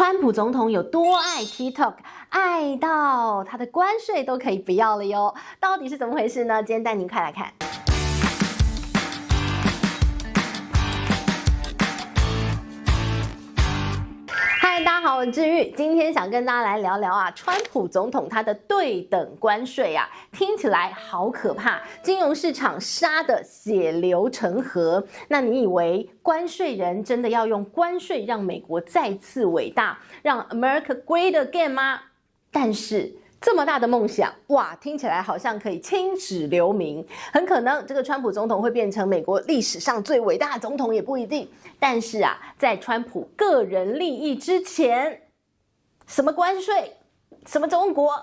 川普总统有多爱 TikTok， 爱到他的关税都可以不要了哟，到底是怎么回事呢？今天带您快来看。嗨，大家好，我是治愈，今天想跟大家来聊聊川普总统他的对等关税听起来好可怕，金融市场杀得血流成河。那你以为关税人真的要用关税让美国再次伟大，让 America Great Again 吗？但是这么大的梦想，哇，听起来好像可以青史留名，很可能这个川普总统会变成美国历史上最伟大的总统也不一定。但是在川普个人利益之前，什么关税，什么中国，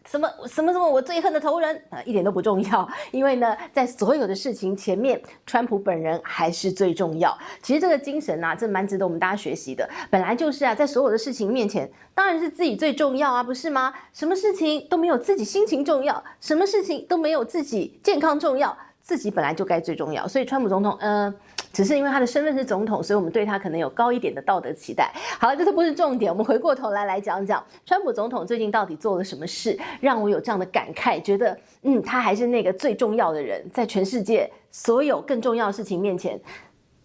什么我最恨的仇人一点都不重要，因为呢，在所有的事情前面，川普本人还是最重要。其实这个精神这蛮值得我们大家学习的。本来就是在所有的事情面前，当然是自己最重要不是吗？什么事情都没有自己心情重要，什么事情都没有自己健康重要，自己本来就该最重要。所以川普总统只是因为他的身份是总统，所以我们对他可能有高一点的道德期待。好了，这都不是重点，我们回过头来讲讲川普总统最近到底做了什么事，让我有这样的感慨，觉得他还是那个最重要的人，在全世界所有更重要的事情面前，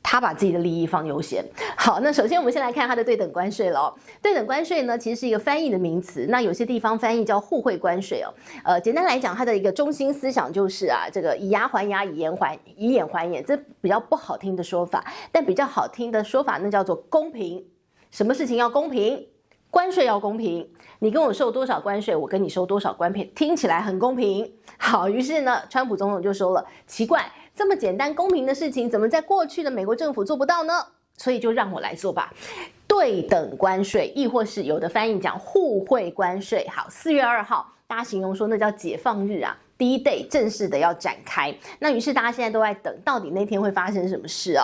他把自己的利益放优先。好，那首先我们先来看他的对等关税了。对等关税呢，其实是一个翻译的名词，那有些地方翻译叫互惠关税简单来讲，它的一个中心思想就是这个以牙还牙，以眼还眼，这比较不好听的说法，但比较好听的说法那叫做公平。什么事情要公平？关税要公平，你跟我收多少关税，我跟你收多少关税，听起来很公平。好，于是呢，川普总统就说了，奇怪，这么简单公平的事情，怎么在过去的美国政府做不到呢？所以就让我来做吧。对等关税，亦或是有的翻译讲互惠关税。好，4月2号，大家形容说那叫解放日第一 day 正式的要展开。那于是大家现在都在等，到底那天会发生什么事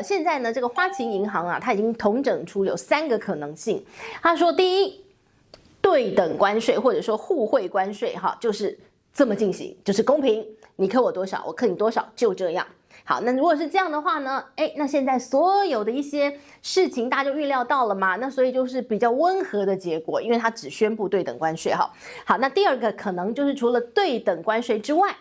现在呢，这个花旗银行它已经统整出有3个可能性。他说，第一，对等关税或者说互惠关税就是这么进行，就是公平，你扣我多少，我扣你多少，就这样。好，那如果是这样的话呢，那现在所有的一些事情大家就预料到了嘛，那所以就是比较温和的结果，因为他只宣布对等关税好，那第二个可能就是除了对等关税之外，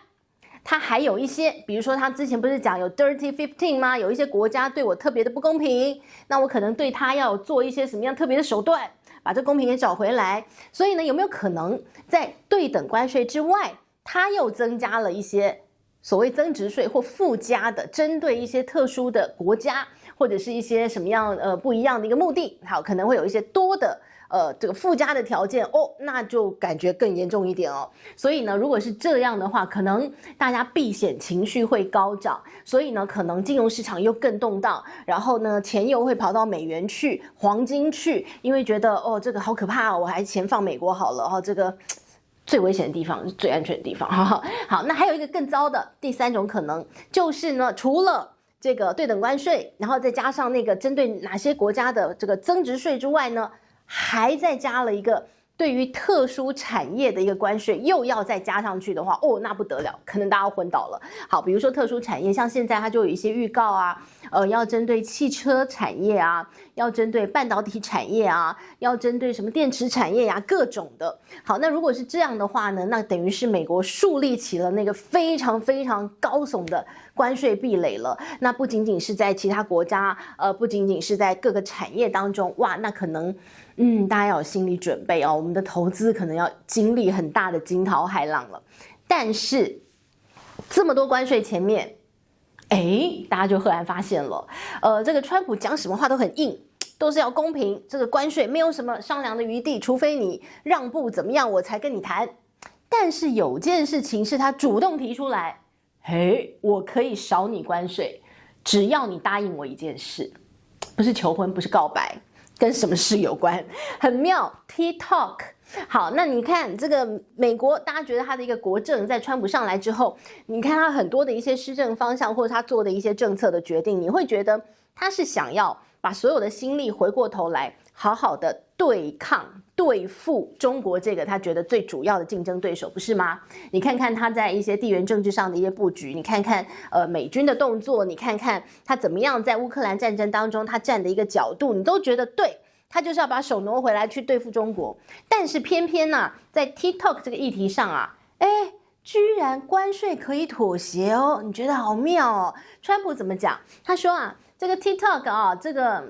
他还有一些，比如说他之前不是讲有 Dirty 15吗？有一些国家对我特别的不公平，那我可能对他要做一些什么样特别的手段，把这公平给找回来。所以呢，有没有可能在对等关税之外，他又增加了一些所谓增值税或附加的，针对一些特殊的国家或者是一些什么样不一样的一个目的，好，可能会有一些多的这个附加的条件那就感觉更严重一点所以呢，如果是这样的话，可能大家避险情绪会高涨，所以呢，可能金融市场又更动荡，然后呢，钱又会跑到美元去、黄金去，因为觉得这个好可怕我还钱放美国好了这个最危险的地方是最安全的地方。好，那还有一个更糟的第3种可能，就是呢，除了这个对等关税，然后再加上那个针对哪些国家的这个增值税之外呢，还再加了一个对于特殊产业的一个关税，又要再加上去的话，那不得了，可能大家昏倒了。好，比如说特殊产业，像现在它就有一些预告要针对汽车产业要针对半导体产业要针对什么电池产业各种的。好，那如果是这样的话呢，那等于是美国树立起了那个非常非常高耸的关税壁垒了。那不仅仅是在其他国家，不仅仅是在各个产业当中，哇，那可能大家要有心理准备我们的投资可能要经历很大的惊涛骇浪了。但是这么多关税前面，大家就赫然发现了，这个川普讲什么话都很硬，都是要公平，这个关税没有什么商量的余地，除非你让步怎么样，我才跟你谈。但是有件事情是他主动提出来，我可以少你关税，只要你答应我一件事，不是求婚，不是告白，跟什么事有关？很妙 ，TikTok。好，那你看这个美国，大家觉得他的一个国政在川普上来之后，你看他很多的一些施政方向，或者他做的一些政策的决定，你会觉得他是想要把所有的心力回过头来，好好的对付中国这个他觉得最主要的竞争对手，不是吗？你看看他在一些地缘政治上的一些布局，你看看美军的动作，你看看他怎么样在乌克兰战争当中他站的一个角度，你都觉得对。他就是要把手挪回来去对付中国。但是偏偏呢，在 TikTok 这个议题上啊，居然关税可以妥协哦，你觉得好妙哦。川普怎么讲？他说啊，这个 TikTok 啊，这个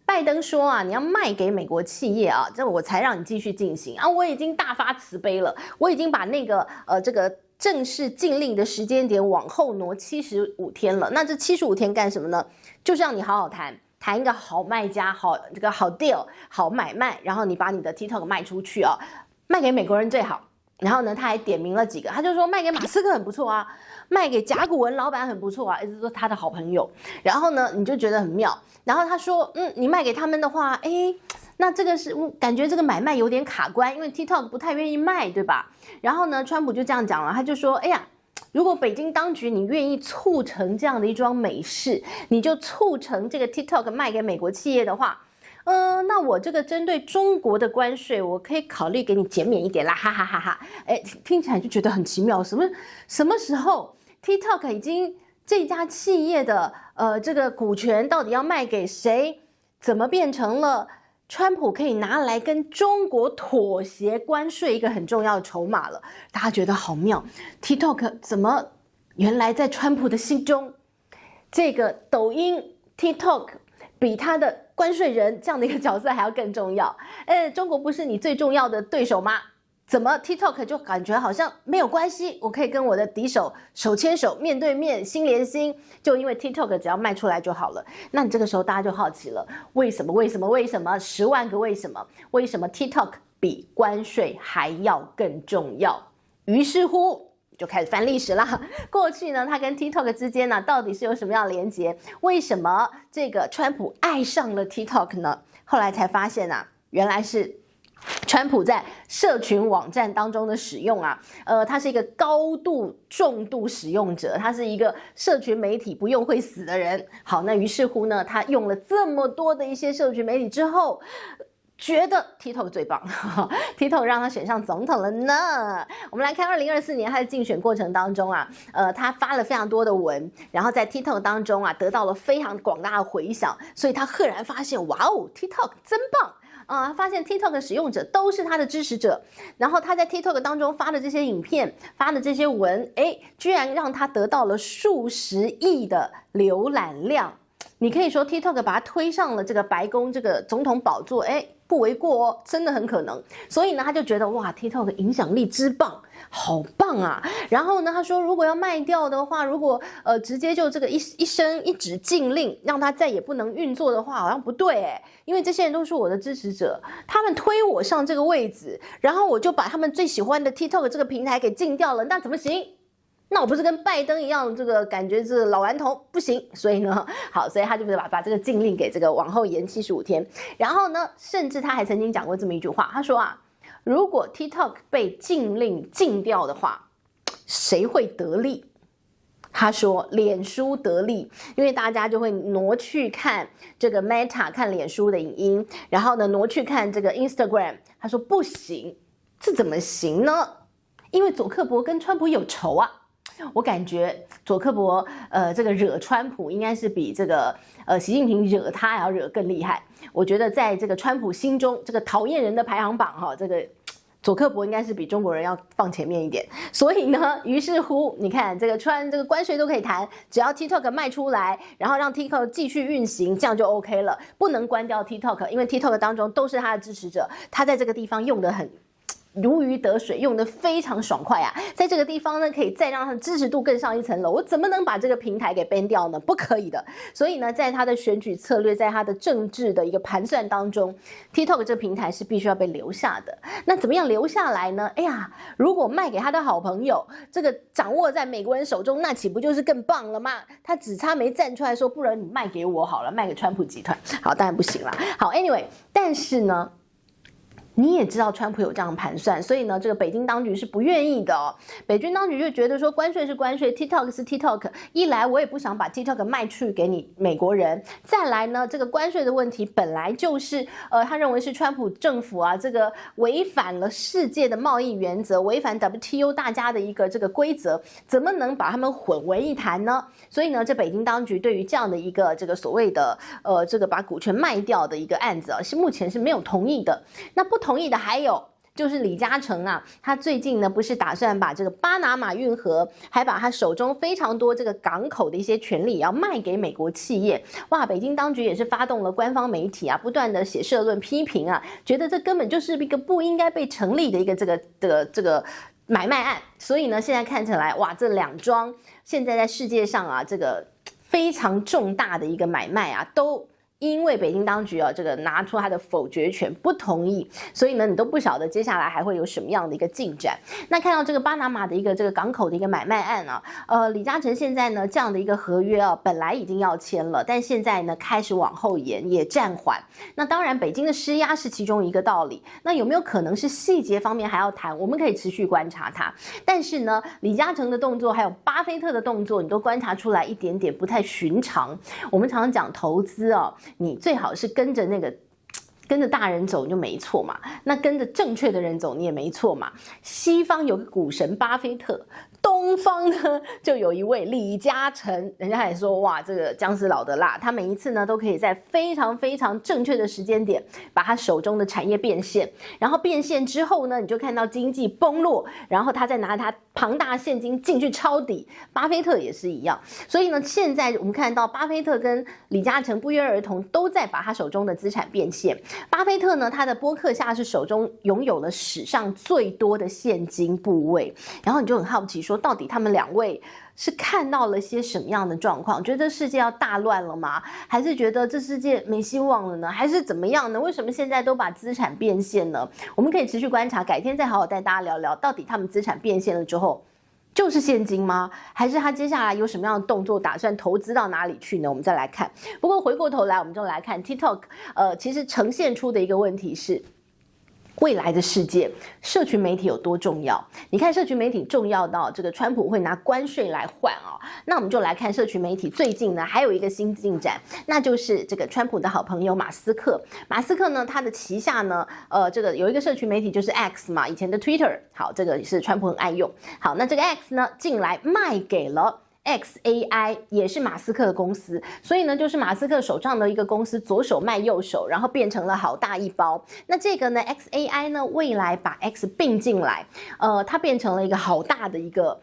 拜登说啊，你要卖给美国企业啊，这我才让你继续进行啊。我已经大发慈悲了，我已经把那个这个正式禁令的时间点往后挪75天了。那这75天干什么呢？就是让你好好谈一个好卖家，这个好 deal， 好买卖，然后你把你的 TikTok 卖出去啊，卖给美国人最好。然后呢，他还点名了几个，他就说卖给马斯克很不错啊，卖给甲骨文老板很不错啊，也就是说他的好朋友。然后呢，你就觉得很妙。然后他说，你卖给他们的话，那这个是感觉这个买卖有点卡关，因为 TikTok 不太愿意卖，对吧？然后呢，川普就这样讲了，他就说，如果北京当局你愿意促成这样的一桩美事，你就促成这个 TikTok 卖给美国企业的话。那我这个针对中国的关税，我可以考虑给你减免一点啦，哈哈哈哈！听起来就觉得很奇妙，什么时候 TikTok 已经这家企业的这个股权到底要卖给谁？怎么变成了川普可以拿来跟中国妥协关税一个很重要的筹码了？大家觉得好妙 ，TikTok 怎么原来在川普的心中，这个抖音 TikTok 比他的关税人这样的一个角色还要更重要。中国不是你最重要的对手吗？怎么 TikTok 就感觉好像没有关系，我可以跟我的敌手手牵手面对面心连心，就因为 TikTok 只要卖出来就好了。那你这个时候大家就好奇了，为什么10万个为什么，为什么 TikTok 比关税还要更重要？于是乎就开始翻历史啦。过去呢，他跟 TikTok 之间呢，到底是有什么样的连结？为什么这个川普爱上了 TikTok 呢？后来才发现啊，原来是川普在社群网站当中的使用啊，他是一个高度重度使用者，他是一个社群媒体不用会死的人。好，那于是乎呢，他用了这么多的一些社群媒体之后，觉得 TikTok 最棒，TikTok 让他选上总统了呢。我们来看2024年他的竞选过程当中啊，他发了非常多的文，然后在 TikTok 当中啊得到了非常广大的回响，所以他赫然发现，哇哦 ，TikTok 真棒。发现 TikTok 的使用者都是他的支持者，然后他在 TikTok 当中发的这些影片、发的这些文，居然让他得到了数十亿的浏览量。你可以说 TikTok 把他推上了这个白宫这个总统宝座，不为过哦，真的很可能。所以呢，他就觉得哇 ，TikTok 影响力之棒，好棒啊！然后呢，他说如果要卖掉的话，如果直接就这个一声一纸禁令，让他再也不能运作的话，好像不对因为这些人都是我的支持者，他们推我上这个位置，然后我就把他们最喜欢的 TikTok 这个平台给禁掉了，那怎么行？那我不是跟拜登一样，这个感觉是老顽童，不行。所以呢，好，所以他就把这个禁令给这个往后延75天。然后呢，甚至他还曾经讲过这么一句话，他说啊，如果 TikTok 被禁令禁掉的话，谁会得利？他说脸书得利，因为大家就会挪去看这个 Meta 看脸书的影音，然后呢挪去看这个 Instagram。他说不行，这怎么行呢？因为佐克伯跟川普有仇啊。我感觉佐克伯这个惹川普应该是比这个习近平惹他还要惹更厉害。我觉得在这个川普心中，这个讨厌人的排行榜这个佐克伯应该是比中国人要放前面一点。所以呢，于是乎你看这个这个关税都可以谈，只要 TikTok 卖出来，然后让 TikTok 继续运行，这样就 OK 了，不能关掉 TikTok， 因为 TikTok 当中都是他的支持者，他在这个地方用得很如鱼得水，用得非常爽快啊！在这个地方呢，可以再让他的支持度更上一层楼。我怎么能把这个平台给 ban 掉呢？不可以的。所以呢，在他的选举策略，在他的政治的一个盘算当中 ，TikTok 这个平台是必须要被留下的。那怎么样留下来呢？如果卖给他的好朋友，这个掌握在美国人手中，那岂不就是更棒了吗？他只差没站出来说，不然你卖给我好了，卖给川普集团。好，当然不行啦。好 ，anyway， 但是呢，你也知道川普有这样盘算，所以呢，这个北京当局是不愿意的哦。北京当局就觉得说，关税是关税 ，TikTok 是 TikTok， 一来我也不想把 TikTok 卖去给你美国人，再来呢，这个关税的问题本来就是他认为是川普政府啊，这个违反了世界的贸易原则，违反 WTO 大家的一个这个规则，怎么能把他们混为一谈呢？所以呢，这北京当局对于这样的一个这个所谓的这个把股权卖掉的一个案子啊，是目前是没有同意的。那不同意的还有就是李嘉诚啊，他最近呢不是打算把这个巴拿马运河，还把他手中非常多这个港口的一些权利要卖给美国企业。哇，北京当局也是发动了官方媒体啊，不断的写社论批评啊，觉得这根本就是一个不应该被成立的一个这个买卖案。所以呢，现在看起来哇，这两桩现在在世界上啊，这个非常重大的一个买卖啊，都因为北京当局啊，这个拿出他的否决权，不同意，所以呢，你都不晓得接下来还会有什么样的一个进展。那看到这个巴拿马的一个这个港口的一个买卖案啊，李嘉诚现在呢这样的一个合约啊，本来已经要签了，但现在呢开始往后延，也暂缓。那当然，北京的施压是其中一个道理。那有没有可能是细节方面还要谈？我们可以持续观察它。但是呢，李嘉诚的动作还有巴菲特的动作，你都观察出来一点点不太寻常。我们常常讲投资啊，你最好是跟着大人走就没错嘛，那跟着正确的人走你也没错嘛。西方有个股神巴菲特，东方呢就有一位李嘉诚，人家也说哇，这个姜丝老的辣，他每一次呢都可以在非常非常正确的时间点把他手中的产业变现，然后变现之后呢，你就看到经济崩落，然后他再拿他庞大现金进去抄底。巴菲特也是一样，所以呢，现在我们看到巴菲特跟李嘉诚不约而同都在把他手中的资产变现。巴菲特呢，他的波克夏是手中拥有了史上最多的现金部位，然后你就很好奇说，到底他们两位是看到了些什么样的状况？觉得世界要大乱了吗？还是觉得这世界没希望了呢？还是怎么样呢？为什么现在都把资产变现呢？我们可以持续观察，改天再好好带大家聊聊，到底他们资产变现了之后就是现金吗？还是他接下来有什么样的动作，打算投资到哪里去呢？我们再来看。不过回过头来，我们就来看 TikTok， 其实呈现出的一个问题是，未来的世界，社群媒体有多重要？你看社群媒体重要到这个川普会拿关税来换啊。那我们就来看社群媒体最近呢还有一个新进展，那就是这个川普的好朋友马斯克。马斯克呢，他的旗下呢，这个有一个社群媒体就是 X 嘛，以前的 Twitter， 好，这个是川普很爱用。好，那这个 X 呢进来卖给了XAI， 也是马斯克的公司，所以呢，就是马斯克手上的一个公司，左手卖右手，然后变成了好大一包。那这个呢 ，XAI 呢，未来把 X 并进来，它变成了一个好大的一个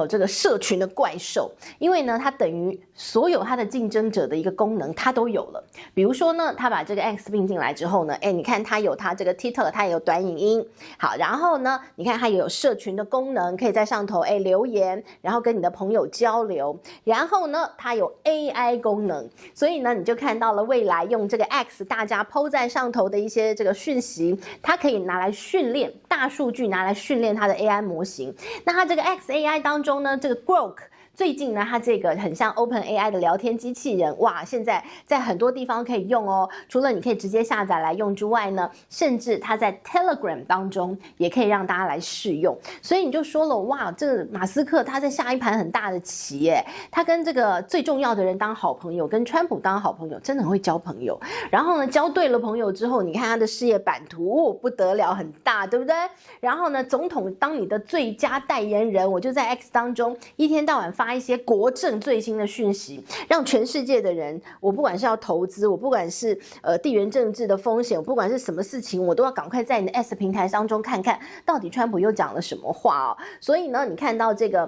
这个社群的怪兽，因为呢，它等于所有它的竞争者的一个功能，它都有了。比如说呢，它把这个 X 并进来之后呢，你看它有它这个 TikTok， 它也有短影音，好，然后呢，你看它也有社群的功能，可以在上头留言，然后跟你的朋友交流，然后呢，它有 AI 功能，所以呢，你就看到了未来用这个 X 大家 po 在上头的一些这个讯息，它可以拿来训练大数据，拿来训练它的 AI 模型。那它这个 XAI 当中呢，这个 Grok最近呢，它这个很像 OpenAI 的聊天机器人，哇，现在在很多地方可以用哦。除了你可以直接下载来用之外呢，甚至它在 Telegram 当中也可以让大家来试用。所以你就说了，哇，这个马斯克他在下一盘很大的棋耶，他跟这个最重要的人当好朋友，跟川普当好朋友，真的很会交朋友。然后呢，交对了朋友之后，你看他的事业版图不得了，很大，对不对？然后呢，总统当你的最佳代言人，我就在 X 当中一天到晚发一些国政最新的讯息，让全世界的人，我不管是要投资，我不管是地缘政治的风险，我不管是什么事情，我都要赶快在你的 X 平台当中看看到底川普又讲了什么话哦。所以呢，你看到这个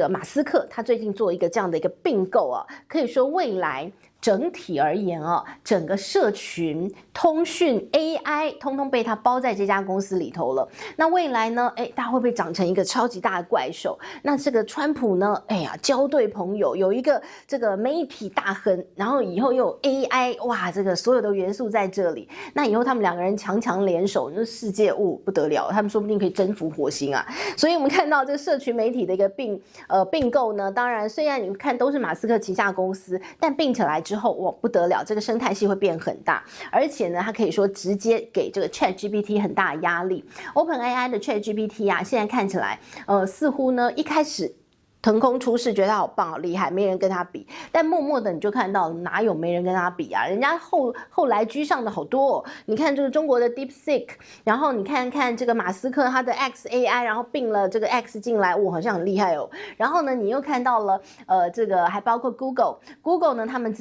马斯克他最近做一个这样的一个并购啊，可以说未来整体而言啊，整个社群、通讯、AI 通通被它包在这家公司里头了。那未来呢？它会不会长成一个超级大的怪兽？那这个川普呢？交对朋友，有一个这个媒体大亨，然后以后又有 AI， 哇，这个所有的元素在这里。那以后他们两个人强强联手，那世界不得了，他们说不定可以征服火星啊！所以我们看到这个社群媒体的一个并购呢，当然虽然你看都是马斯克旗下公司，但并起来之后，哇，不得了，这个生态系会变很大，而且呢，它可以说直接给这个 ChatGPT 很大的压力。OpenAI 的 ChatGPT 啊，现在看起来，似乎呢一开始腾空出世，觉得他好棒好厉害，没人跟他比。但默默的你就看到哪有没人跟他比啊？人家后来居上的好多哦。你看这个中国的 DeepSeek， 然后你看看这个马斯克他的 XAI， 然后并了这个 X 进来，哇，好像很厉害哦。然后呢，你又看到了这个还包括 Google 呢，他们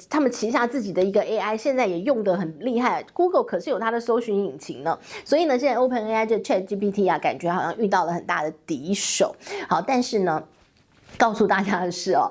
他们旗下自己的一个 AI， 现在也用得很厉害。Google 可是有它的搜寻引擎呢，所以呢，现在 OpenAI 这 ChatGPT 啊，感觉好像遇到了很大的敌手。好，但是呢，告诉大家的是哦，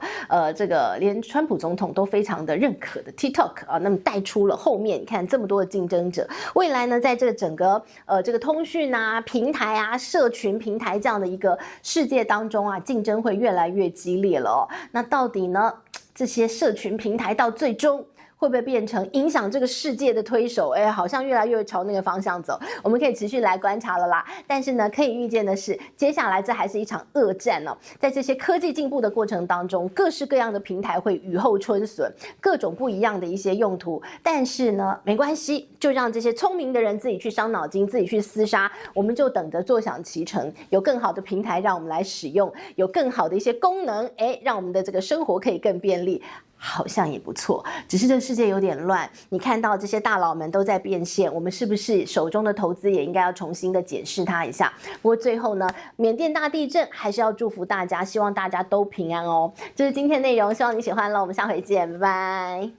这个连川普总统都非常的认可的 TikTok 啊，那么带出了后面你看这么多的竞争者，未来呢，在这个整个这个通讯啊、平台啊、社群平台这样的一个世界当中啊，竞争会越来越激烈了哦。那到底呢，这些社群平台到最终会不会变成影响这个世界的推手？哎，好像越来越朝那个方向走，我们可以持续来观察了啦。但是呢，可以预见的是，接下来这还是一场恶战哦。在这些科技进步的过程当中，各式各样的平台会雨后春笋，各种不一样的一些用途。但是呢，没关系，就让这些聪明的人自己去伤脑筋，自己去厮杀，我们就等着坐享其成。有更好的平台让我们来使用，有更好的一些功能，哎，让我们的这个生活可以更便利。好像也不错，只是这个世界有点乱。你看到这些大佬们都在变现，我们是不是手中的投资也应该要重新的检视它一下？不过最后呢，缅甸大地震还是要祝福大家，希望大家都平安哦。这是今天的内容，希望你喜欢了，我们下回见，拜拜。